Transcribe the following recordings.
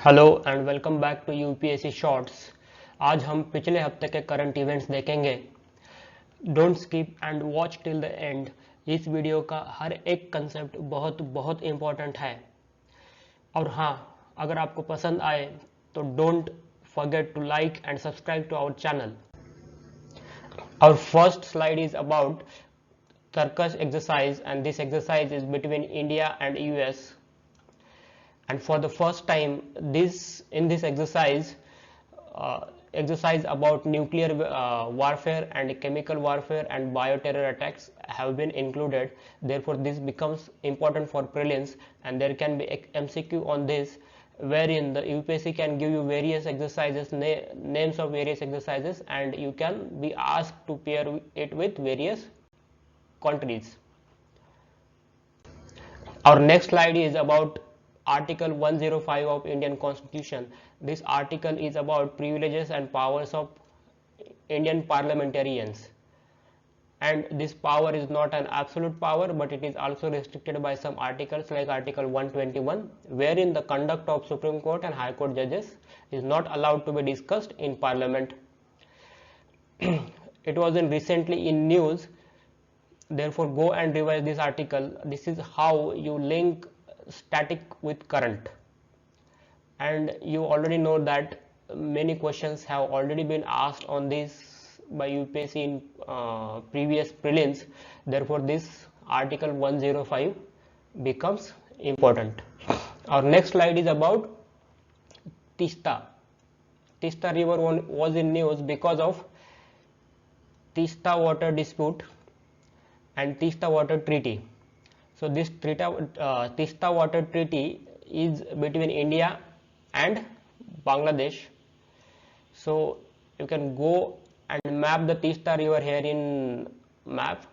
Hello and welcome back to UPSC shorts. आज हम पिछले हफ्ते के करंट इवेंट्स देखेंगे। Don't skip and watch till the end. इस वीडियो का हर एक कंसेप्ट बहुत बहुत इम्पोर्टेंट है। और हाँ, अगर आपको पसंद आए तो don't forget to like and subscribe to our channel. Our first slide is about circus exercise, and this exercise is between India and US. And for the first time, in this exercise about nuclear warfare and chemical warfare and bioterror attacks have been included. Therefore, this becomes important for prelims, and there can be MCQ on this, wherein the UPSC can give you various exercises, names of various exercises, and you can be asked to pair it with various countries. Our next slide is about Article 105 of Indian Constitution. This article is about privileges and powers of Indian parliamentarians, and this power is not an absolute power, but it is also restricted by some articles like Article 121, wherein the conduct of Supreme Court and High Court judges is not allowed to be discussed in Parliament. It was recently in news, therefore go and revise this article. This is how you link static with current, and you already know that many questions have already been asked on this by UPSC in previous prelims. Therefore, this article 105 becomes important. Our next slide is about TEESTA. TEESTA river was in news because of TEESTA water dispute and TEESTA water treaty. So this TEESTA water treaty is between India and Bangladesh. So you can go and map the TEESTA river here in map,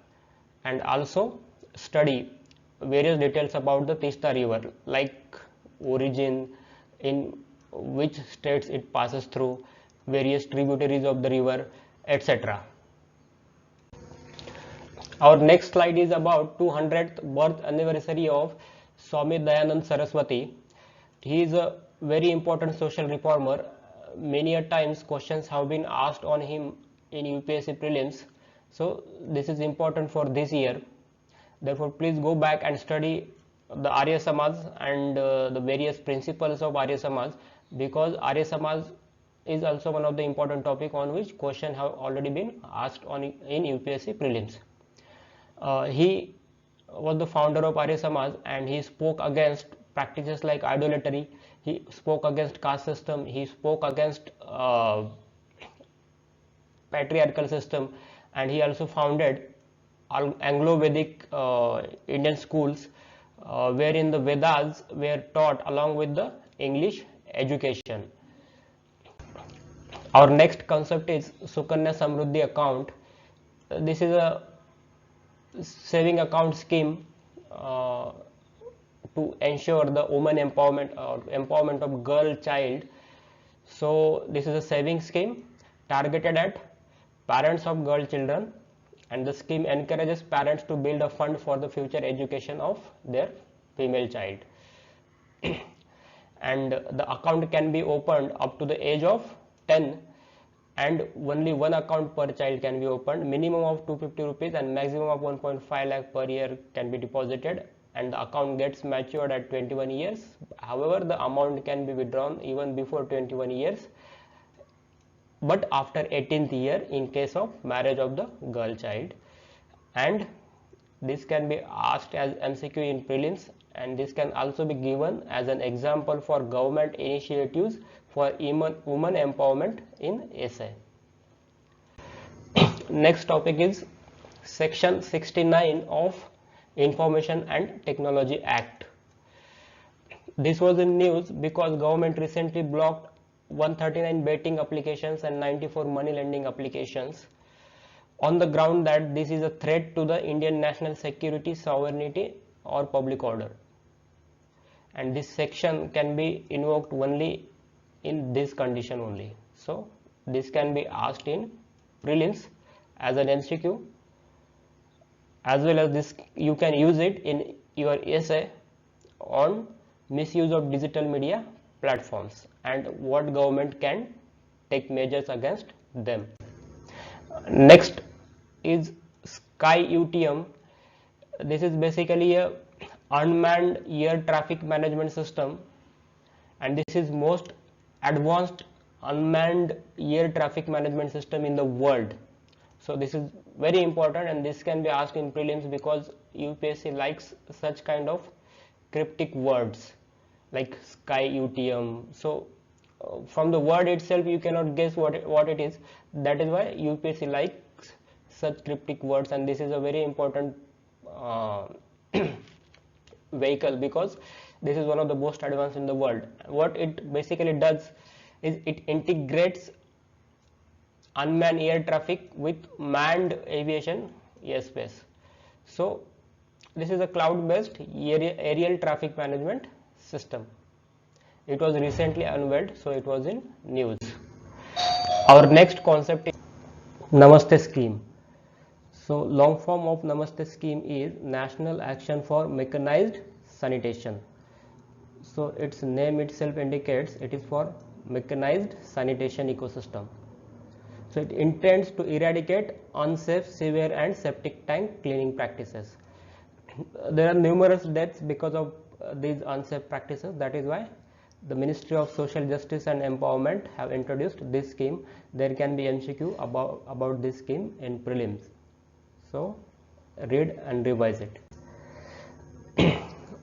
and also study various details about the TEESTA river, like origin, in which states it passes through, various tributaries of the river, etc. Our next slide is about 200th birth anniversary of Swami Dayanand Saraswati. He is a very important social reformer. Many a times questions have been asked on him in UPSC prelims. So this is important for this year. Therefore, please go back and study the Arya Samaj and the various principles of Arya Samaj, because Arya Samaj is also one of the important topic on which questions have already been asked in UPSC prelims. He was the founder of Arya Samaj, and he spoke against practices like idolatry. He spoke against caste system. He spoke against patriarchal system, and he also founded Anglo-Vedic Indian schools, wherein the Vedas were taught along with the English education. Our next concept is Sukanya Samriddhi account. This is a saving account scheme to ensure the woman empowerment or empowerment of girl child. So this is a saving scheme targeted at parents of girl children, and the scheme encourages parents to build a fund for the future education of their female child. And the account can be opened up to the age of 10, and only one account per child can be opened. Minimum of 250 rupees and maximum of 1.5 lakh per year can be deposited, and the account gets matured at 21 years. However, the amount can be withdrawn even before 21 years, but after 18th year in case of marriage of the girl child. And this can be asked as MCQ in prelims, and this can also be given as an example for government initiatives for women empowerment in essay. Next topic is Section 69 of Information and Technology Act. This was in news because government recently blocked 139 betting applications and 94 money lending applications on the ground that this is a threat to the Indian national security, sovereignty or public order. And this section can be invoked only in this condition only. So this can be asked in prelims as an MCQ, as well as this you can use it in your essay on misuse of digital media platforms and what government can take measures against them. Next is SKYE UTM. This is basically a unmanned air traffic management system, and this is most advanced unmanned air traffic management system in the world. So this is very important, and this can be asked in prelims because UPSC likes such kind of cryptic words like SKYE UTM. So from the word itself you cannot guess what it is. That is why UPSC likes such cryptic words, and this is a very important vehicle because this is one of the most advanced in the world. What it basically does is it integrates unmanned air traffic with manned aviation airspace. So this is a cloud-based aerial traffic management system. It was recently unveiled, so it was in news. Our next concept is NAMASTE scheme. So long form of NAMASTE scheme is National Action for Mechanized Sanitation. So its name itself indicates it is for mechanized sanitation ecosystem. So it intends to eradicate unsafe sewer and septic tank cleaning practices. There are numerous deaths because of these unsafe practices. That is why the Ministry of Social Justice and Empowerment have introduced this scheme. There can be MCQ about this scheme in prelims. So read and revise it.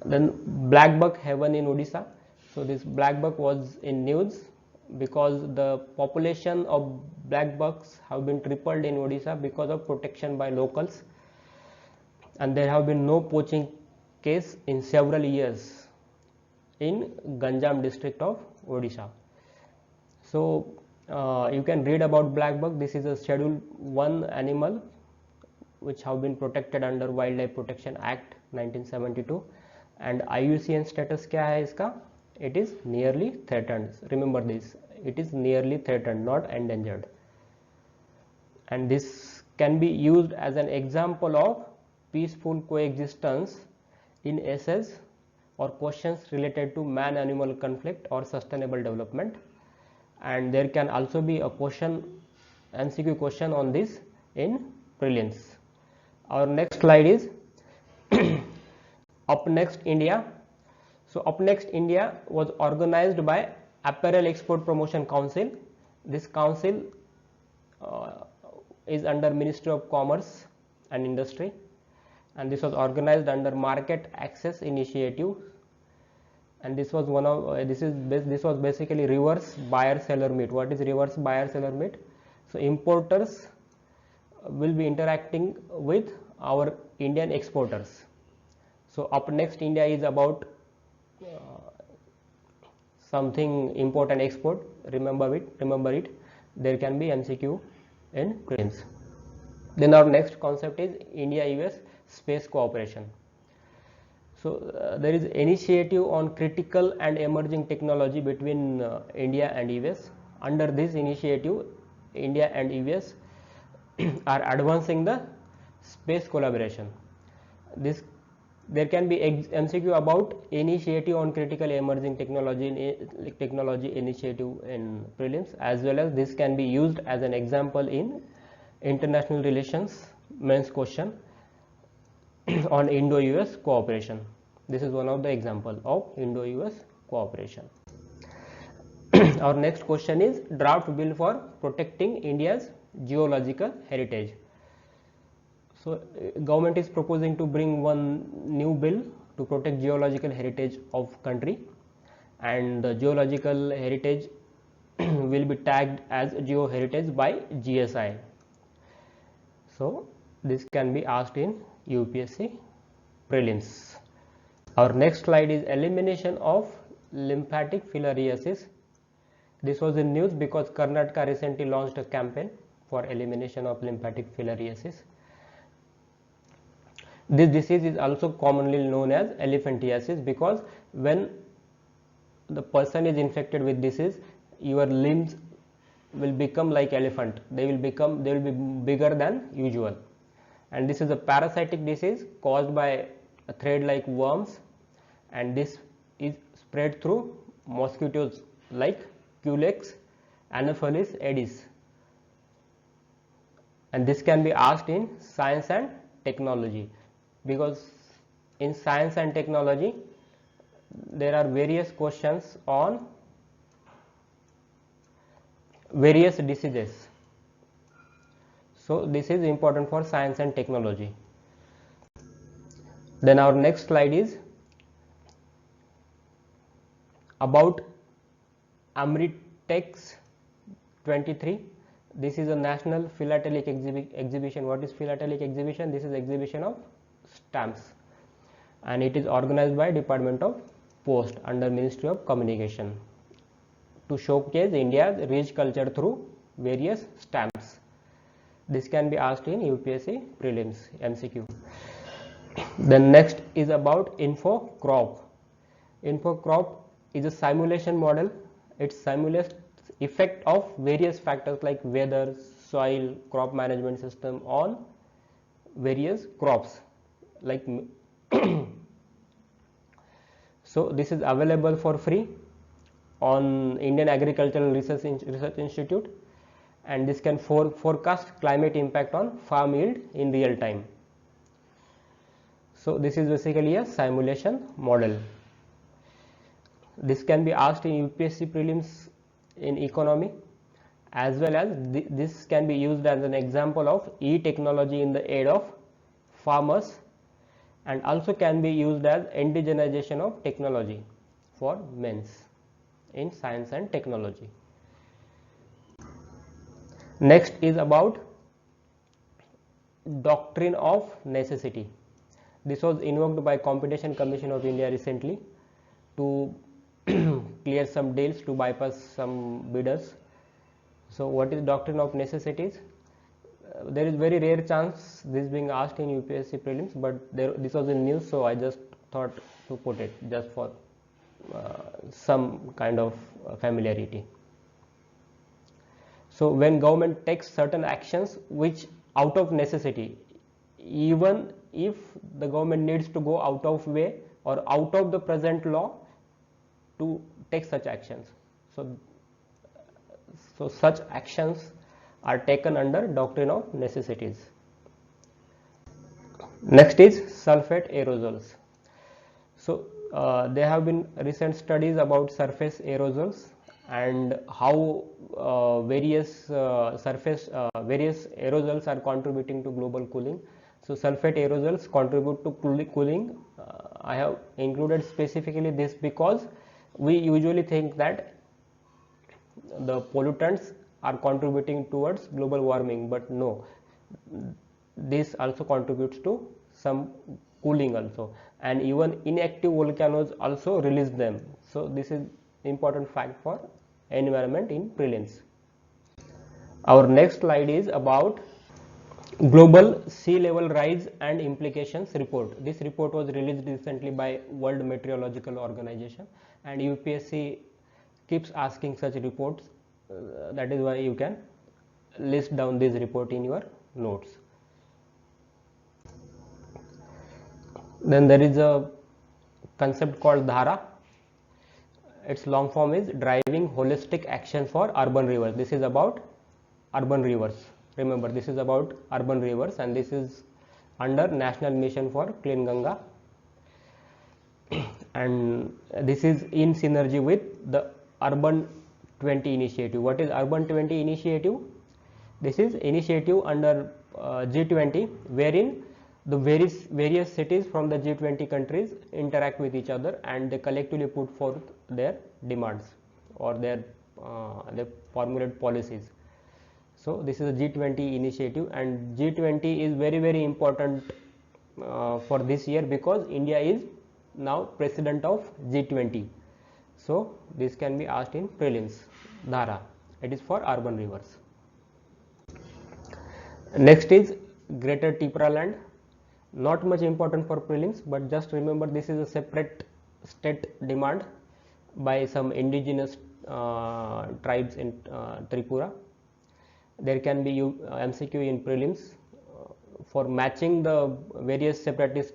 Then BLACKBUCK heaven in Odisha. So this BLACKBUCK was in news because the population of black bucks have been tripled in Odisha because of protection by locals, and there have been no poaching case in several years in Ganjam district of Odisha. So you can read about black buck. This is a Schedule 1 animal which have been protected under Wildlife Protection Act 1972, and IUCN status क्या है इसका? It is nearly threatened. Remember this, it is nearly threatened, not endangered. And this can be used as an example of peaceful coexistence in essays or questions related to man-animal conflict or sustainable development. And there can also be a question, MCQ question on this in prelims. Our next slide is UPNEXT India. So UPNEXT India was organized by Apparel Export Promotion Council. This council is under Ministry of Commerce and Industry, and this was organized under Market Access Initiative. And this was one of this was basically reverse buyer seller meet. What is reverse buyer seller meet? So importers will be interacting with our Indian exporters. So UPNEXT India is about something import and export. Remember it. There can be MCQ in prelims. Then our next concept is India-US space cooperation. So there is initiative on critical and emerging technology between India and US. Under this initiative, India and US are advancing the space collaboration. There can be MCQ about initiative on critical emerging technology initiative in prelims, as well as this can be used as an example in international relations mains question on Indo-US cooperation. This is one of the example of Indo-US cooperation. Our next question is draft bill for protecting India's geological heritage. So government is proposing to bring one new bill to protect geological heritage of country, and the geological heritage will be tagged as geo heritage by GSI. So this can be asked in UPSC prelims. Our next slide is elimination of lymphatic filariasis. This was in news because Karnataka recently launched a campaign for elimination of lymphatic filariasis. This disease is also commonly known as elephantiasis because when the person is infected with disease, your limbs will become like elephant. They will be bigger than usual. And this is a parasitic disease caused by a thread like worms, and this is spread through mosquitoes like Culex, Anopheles, Aedes. And this can be asked in science and technology, because in science and technology there are various questions on various diseases. So this is important for science and technology. Then our next slide is about AMRITPEX 23. This is a national philatelic exhibition. What is philatelic exhibition? This is exhibition of stamps, and it is organized by Department of Post under Ministry of Communication to showcase India's rich culture through various stamps. This can be asked in UPSC prelims MCQ. Then next is about INFOCROP. INFOCROP is a simulation model. It simulates effect of various factors like weather, soil, crop management system on various crops like so this is available for free on Indian Agricultural Research Institute, and this can forecast climate impact on farm yield in real time. So this is basically a simulation model. This can be asked in UPSC prelims in economy, as well as this can be used as an example of e-technology in the aid of farmers, and also can be used as indigenization of technology for men's in science and technology. Next is about doctrine of necessity. This was invoked by Competition Commission of India recently to clear some deals, to bypass some bidders. So what is doctrine of necessities? There is very rare chance this being asked in UPSC prelims, but this was in news, so I just thought to put it just for some kind of familiarity. So when government takes certain actions which out of necessity, even if the government needs to go out of way or out of the present law to take such actions, so such actions are taken under doctrine of necessities. Next is sulfate aerosols. So there have been recent studies about surface aerosols and how various aerosols are contributing to global cooling. So sulfate aerosols contribute to cooling. I have included specifically this because we usually think that the pollutants are contributing towards global warming, but no, this also contributes to some cooling also, and even inactive volcanoes also release them. So this is important fact for environment in prelims. Our next slide is about Global Sea Level Rise and Implications report. This report was released recently by World Meteorological Organization, and UPSC keeps asking such reports. That is why you can list down this report in your notes. Then there is a concept called DHARA. Its long form is Driving Holistic Action for Urban Rivers. This is about urban rivers. Remember, this is about urban rivers, and this is under National Mission for Clean Ganga, and this is in synergy with the Urban 20 initiative. What is Urban 20 initiative? This is initiative under G20, wherein the various cities from the G20 countries interact with each other, and they collectively put forth their demands or their formulate policies. So this is a G20 initiative, and G20 is very important for this year because India is now president of G20. So this can be asked in prelims. DHARA, it is for urban rivers. Next is Greater Tipra Land. Not much important for prelims, but just remember this is a separate state demand by some indigenous tribes in Tripura. There can be MCQ in prelims for matching the various separatist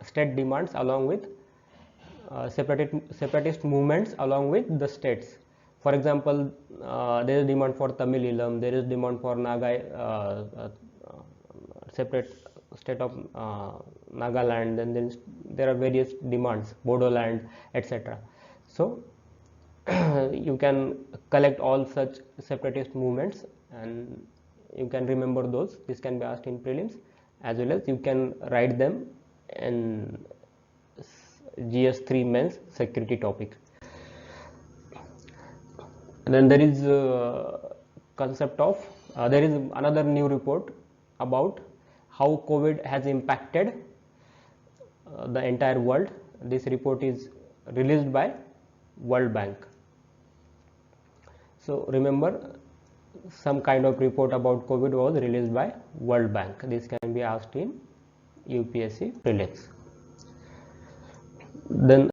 state demands along with separatist movements along with the states. For example, there is demand for Tamilism, there is demand for Naga, separate state of Nagaland, and there are various demands, Bodoland, etc. So you can collect all such separatist movements and you can remember those. This can be asked in prelims, as well as you can write them in GS3 mains security topic. And then there is concept of there is another new report about how COVID has impacted the entire world. This report is released by World Bank. So remember, some kind of report about COVID was released by World Bank. This can be asked in UPSC prelims. Then